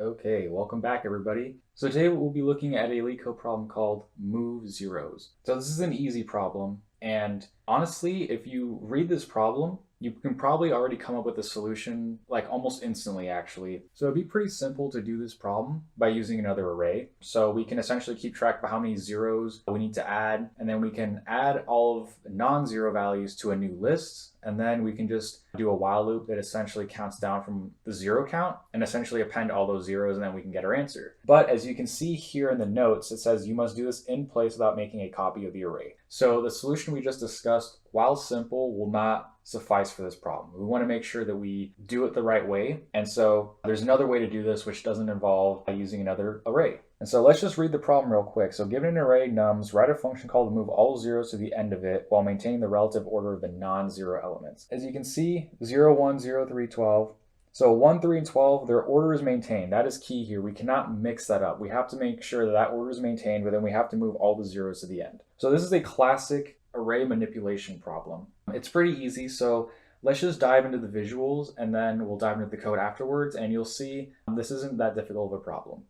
Okay, welcome back everybody. So today we'll be looking at a LeetCode problem called move zeros. So this is an easy problem, and honestly, if you read this problem, you can probably already come up with a solution like almost instantly actually. So it'd be pretty simple to do this problem by using another array. So we can essentially keep track of how many zeros we need to add, and then we can add all of non-zero values to a new list, and then we can just do a while loop that essentially counts down from the zero count and essentially append all those zeros, and then we can get our answer. But as you can see here in the notes, it says you must do this in place without making a copy of the array. So the solution we just discussed, while simple, will not suffice for this problem. We want to make sure that we do it the right way. And so there's another way to do this which doesn't involve using another array. And so let's just read the problem real quick. So given an array nums, write a function called to move all zeros to the end of it while maintaining the relative order of the non-zero elements. As you can see, 0, 1, 0, 3, 12. So 1, 3, and 12, their order is maintained. That is key here. We cannot mix that up. We have to make sure that that order is maintained, but then we have to move all the zeros to the end. So this is a classic array manipulation problem. It's pretty easy, so let's just dive into the visuals and then we'll dive into the code afterwards, and you'll see this isn't that difficult of a problem.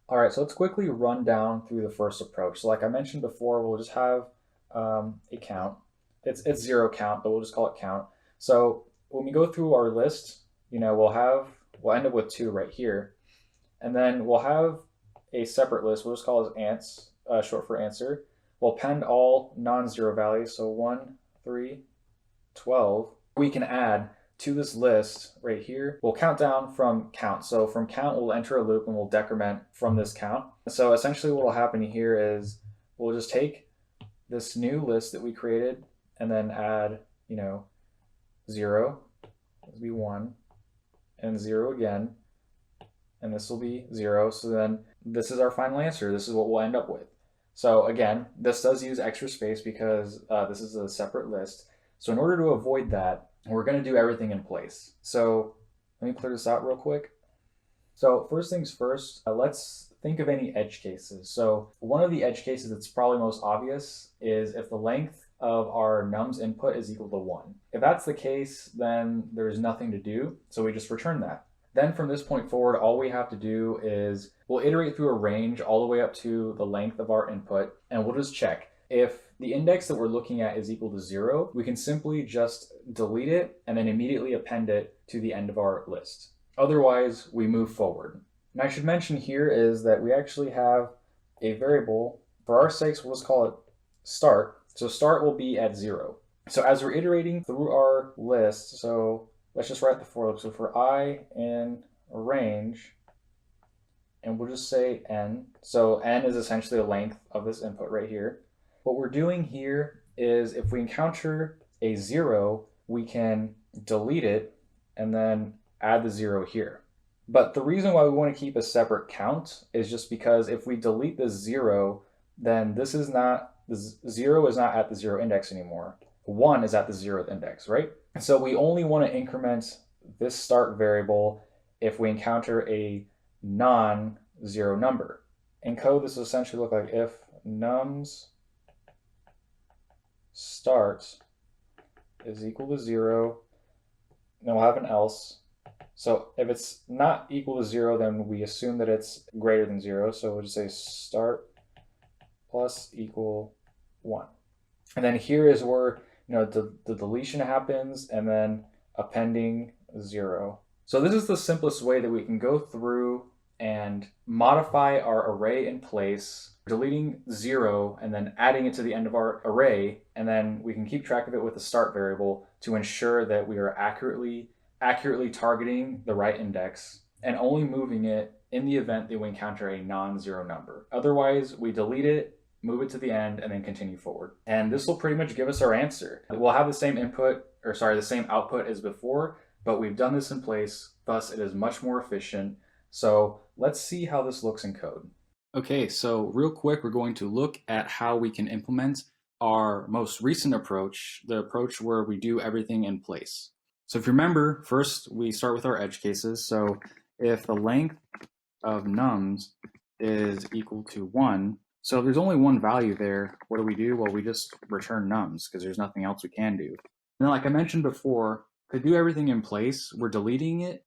All right, so let's quickly run down through the first approach. So like I mentioned before, we'll just have a count. It's zero count, but we'll just call it count. So when we go through our list, we'll end up with 2 right here. And then we'll have a separate list. We'll just call it ants, short for answer. We'll append all non-zero values. So 1, 3, 12. We can add to this list right here. We'll count down from count. So from count, we'll enter a loop and we'll decrement from this count. So essentially what will happen here is we'll just take this new list that we created and then add, 0, this will be 1, and 0 again, and this will be 0. So then this is our final answer. This is what we'll end up with. So again, this does use extra space because this is a separate list. So in order to avoid that, we're going to do everything in place. So let me clear this out real quick. So first things first, let's think of any edge cases. So one of the edge cases that's probably most obvious is if the length of our nums input is equal to 1. If that's the case, then there's nothing to do. So we just return that. Then from this point forward, all we have to do is we'll iterate through a range all the way up to the length of our input, and we'll just check. If the index that we're looking at is equal to 0, we can simply just delete it and then immediately append it to the end of our list. Otherwise, we move forward. And I should mention here is that we actually have a variable. For our sakes, we'll just call it start. So start will be at 0. So as we're iterating through our list, so let's just write the for loop. So for I in a range, and we'll just say n. So n is essentially the length of this input right here. What we're doing here is if we encounter a 0, we can delete it and then add the 0 here. But the reason why we want to keep a separate count is just because if we delete the 0, then the 0 is not at the 0 index anymore. 1 is at the 0th index, right? So we only want to increment this start variable if we encounter a non-zero number. In code, this will essentially look like if nums start is equal to 0, then we'll have an else. So if it's not equal to 0, then we assume that it's greater than 0. So we'll just say start plus equal 1. And then here is where the deletion happens and then appending 0. So this is the simplest way that we can go through and modify our array in place, deleting 0 and then adding it to the end of our array, and then we can keep track of it with the start variable to ensure that we are accurately targeting the right index and only moving it in the event that we encounter a non-zero number. Otherwise, we delete it, move it to the end, and then continue forward. And this will pretty much give us our answer. We'll have the same the same output as before, but we've done this in place, thus it is much more efficient. So let's see how this looks in code. Okay, so real quick, we're going to look at how we can implement our most recent approach, the approach where we do everything in place. So if you remember, first we start with our edge cases. So if the length of nums is equal to 1, so if there's only one value there, what do? Well, we just return nums because there's nothing else we can do. And then like I mentioned before, to do everything in place, we're deleting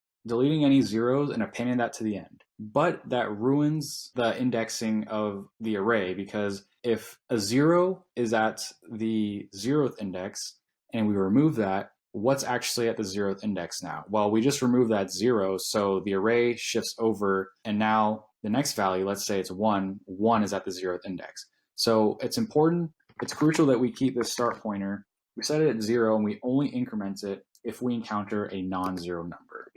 any zeros and appending that to the end. but that ruins the indexing of the array, because if a 0 is at the 0th index and we remove that, what's actually at the 0th index now? Well, we just removed that 0, so the array shifts over, and now the next value, let's say it's 1, 1 is at the 0th index. So it's important, it's crucial that we keep this start pointer. We set it at 0 and we only increment it if we encounter a non-zero number.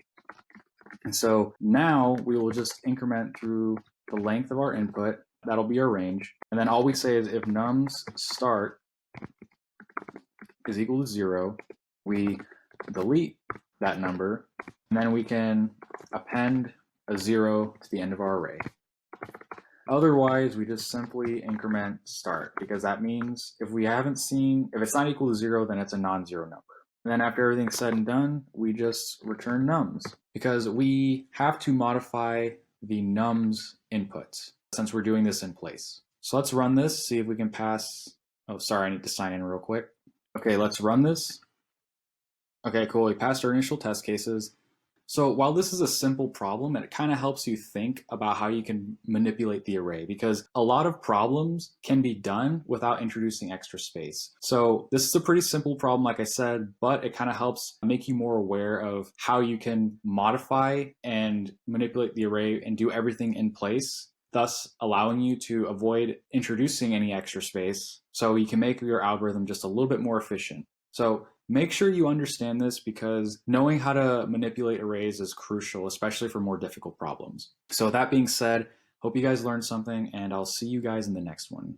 And so now we will just increment through the length of our input. That'll be our range. And then all we say is if nums start is equal to 0, we delete that number, and then we can append a 0 to the end of our array. Otherwise, we just simply increment start, because that means if it's not equal to 0, then it's a non-zero number. And then after everything's said and done, we just return nums, because we have to modify the nums inputs since we're doing this in place. So let's run this, see if we can pass. Oh, sorry, I need to sign in real quick. Okay, let's run this. Okay, cool, we passed our initial test cases. So while this is a simple problem, it kind of helps you think about how you can manipulate the array, because a lot of problems can be done without introducing extra space. So this is a pretty simple problem, like I said, but it kind of helps make you more aware of how you can modify and manipulate the array and do everything in place, thus allowing you to avoid introducing any extra space, so you can make your algorithm just a little bit more efficient. So make sure you understand this, because knowing how to manipulate arrays is crucial, especially for more difficult problems. So with that being said, hope you guys learned something, and I'll see you guys in the next one.